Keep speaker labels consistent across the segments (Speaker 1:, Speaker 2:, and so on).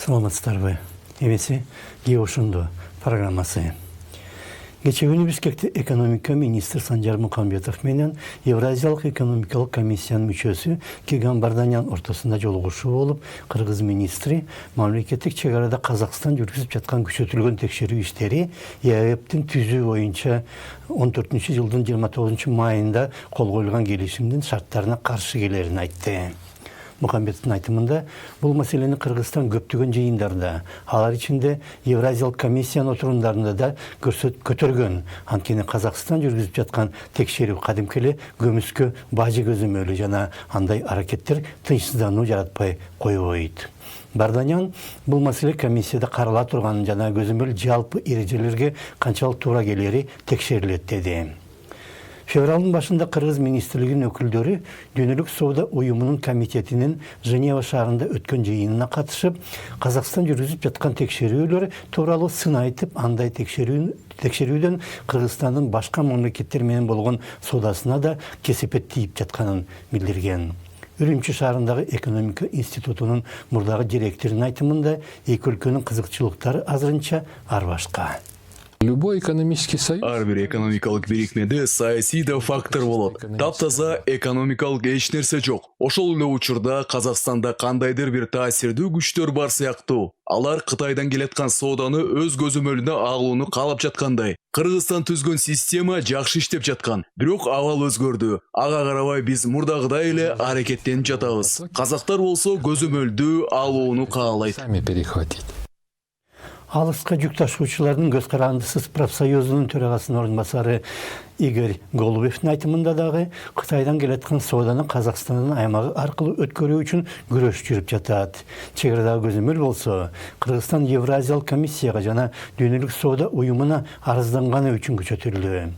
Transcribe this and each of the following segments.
Speaker 1: Саламатсыздарбы. Эмеси Геошунду программасы. Geçen gün Бишкекте экономика министр Санжар Мукамбетов менен Евразиялык экономикалык комиссиянын мүчөсү Кеган Барданян ортосунда жолугушуу болуп, Кыргыз министри мамлекеттик чек арада Казакстан жүргүзүп жаткан күчөтүлгөн текшерүү иштери ЕАЭБтин түзүү боюнча 14-жылдын 29-майында кол коюлган келишимдин шарттарына каршы келерин айтты. Мукамбетовдун айтымында, бул маселени Кыргызстан көптөгөн жыйындарда, алар ичинде Евразиялык комиссиянын отурумдарында да көтөргөн. Анткени Казакстан жүргүзүп жаткан текшерүү кадимки эле көмүскө бажы көзөмөлү жана андай аракеттер тынчсыздануу жаратпай койбойт. Барданян бул маселе комиссияда карала турганын жана көзөмөл жалпы эрежелерге канчалык туура келери текшерилет деди. Февралдын башында Кыргыз министрлигинин өкүлдөрү Дүйнөлүк соода уюмунун комитетинин Женева шаарында өткөн жыйынына катышып, Казакстан жүргүзүп жаткан текшерүүлөр тууралуу сын айтып, андай текшерүүдөн Кыргызстандын башка мамлекеттер менен болгон соодасына да кесепет тийип жатканын билдирген. Үрүмчү шаарындагы экономика институтунун мурдагы директорунун айтымында, эки өлкөнүн кызыкчылыктары азырынча ар башка.
Speaker 2: Любой экономический союз.
Speaker 3: Ар бир экономикалык бирикмеде саясий да фактор болот. Таптаза экономикалык эч нерсе жок. Ошол эле учурда Казакстанда кандайдыр бир таасирдүү күчтөр бар сыяктуу. Алар Кытайдан келаткан сооданы өз көзөмөлүнө алууну каалап жаткандай. Кыргызстан түзгөн система жакшы иштеп жаткан. Бирок абал өзгөрдү. Ага карабай биз мурдагыдай эле аракеттенип жатабыз. Казактар болсо көзөмөлдү алууну каалайт.
Speaker 2: Сами перехватить.
Speaker 1: Алыска жүк ташуучулардын көз карандысыз профсоюзунун төрагасынын орун басары Игорь Голубевдин айтымында дагы Кытайдан келаткан сооданы Казакстандын аймагы аркылуу өткөрүү үчүн күрөш жүрүп жатат. Чек арадагы көзөмөл болсо, Кыргызстан Евразиялык комиссияга жана Дүйнөлүк соода уюмуна арызданганы үчүн күчөтүлдү.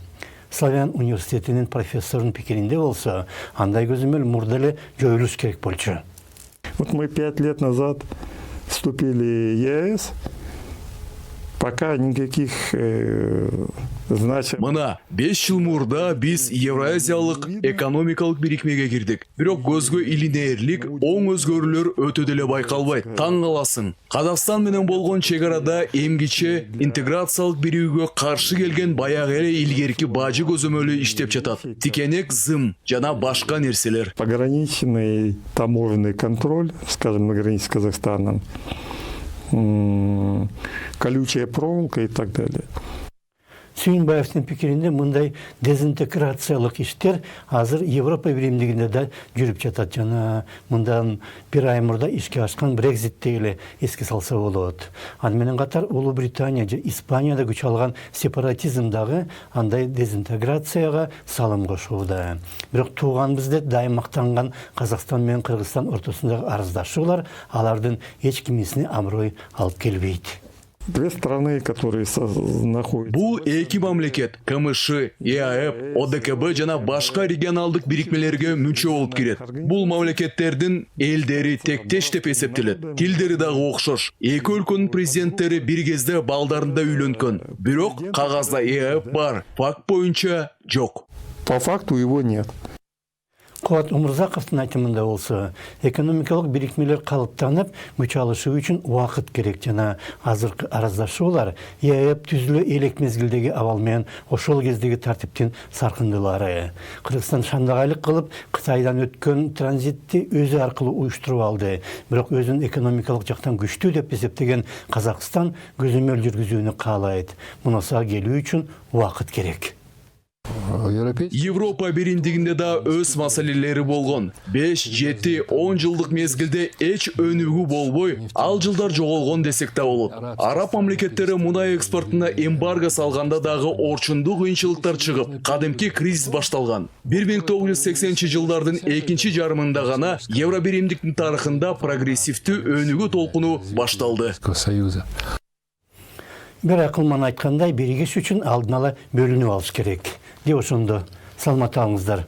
Speaker 1: Славян университетинин профессорунун пикиринде болсо, андай көзөмөл мурда эле жоюлуш керек болчу.
Speaker 4: Вот мы 5 лет назад вступили в ЕС. Пока никаких значит.
Speaker 3: Мына 5 жыл мурда биз Евразиялык экономикалык бирикмеге кирдик. Бирок көзгө илинээрлик, оң өзгөрүүлөр өтө деле байкалбайт. Таң каласың. Казакстан менен болгон чек арада эмгиче интеграциялык бирүүгө каршы келген баягы эле илгерки бажы көзөмөлү иштеп жатат. Тикенек, зым жана башка нерселер.
Speaker 4: Пограничный таможенный контроль, скажем, на границе с Казахстаном. Колючая проволока и так далее.
Speaker 1: Сүйүнбаевдин пикиринде мындай дезинтеграциялык иштер азыр Европа биримдигинде да жүрүп жатат жана мындан бир ай мурда ишке ашкан Брекзитти эле эске салса болот. Аны менен катар Улуу Британия же Испанияда күч алган сепаратизм дагы андай дезинтеграцияга салым кошууда. Бирок тууганбыз деп дайым мактанган Казакстан менен Кыргызстан ортосундагы арыздашуулар алардын эч кимисине аброй алып келбейт.
Speaker 4: Две страны, которые находятся.
Speaker 3: Бул эки мамлекет КМШ, ЕАЭБ, ОДКБ жана башка регионалдык бирикмелерге мүчө болуп кирет. Бул мамлекеттердин элдери тектеш деп эсептелет. Тилдери дагы окшош. Эки өлкөнүн президенттери бир кезде балдарында үйлөнкөн. Бирок кагазда ЕАЭБ бар, факт боюнча жок.
Speaker 4: По факту его нет.
Speaker 1: Кубат Умурзаковдун айтымында болсо, экономикалык бирикмелер калыптанып, күч алышы үчүн убакыт керек жана азыркы араздашуулар ЕАЭБ түзүлө элек мезгилдеги абал менен ошол кездеги тартиптин саркындылары. Кыргызстан шандагайлык кылып Кытайдан өткөн транзитти өзү аркылуу уюштуруп алды. Бирок өзүн экономикалык жактан күчтүү деп эсептеген Казакстан көзөмөл жүргүзүүнү каалайт. Мунусага келүү үчүн убакыт керек.
Speaker 3: Европа бириндигинде да өз маселелери болгон. 5, 7, 10 жылдык мезгилде эч өнүгүү болбой, ал жылдар жоголгон десек да болот. Араб мамлекеттери мунай экспортуна эмбарго салганда дагы орчундуу кыйынчылыктар чыгып, кадимки кризис башталган. 1980-жылдардын экинчи жарымында гана Евро биримдиктин тарыхында прогрессивдүү өнүгүү толкуну башталды.
Speaker 1: Бир акылман айткандай, биригиш үчүн алдын ала бөлүнүп алыш керек. Деп ошондо саламат алыңыздар.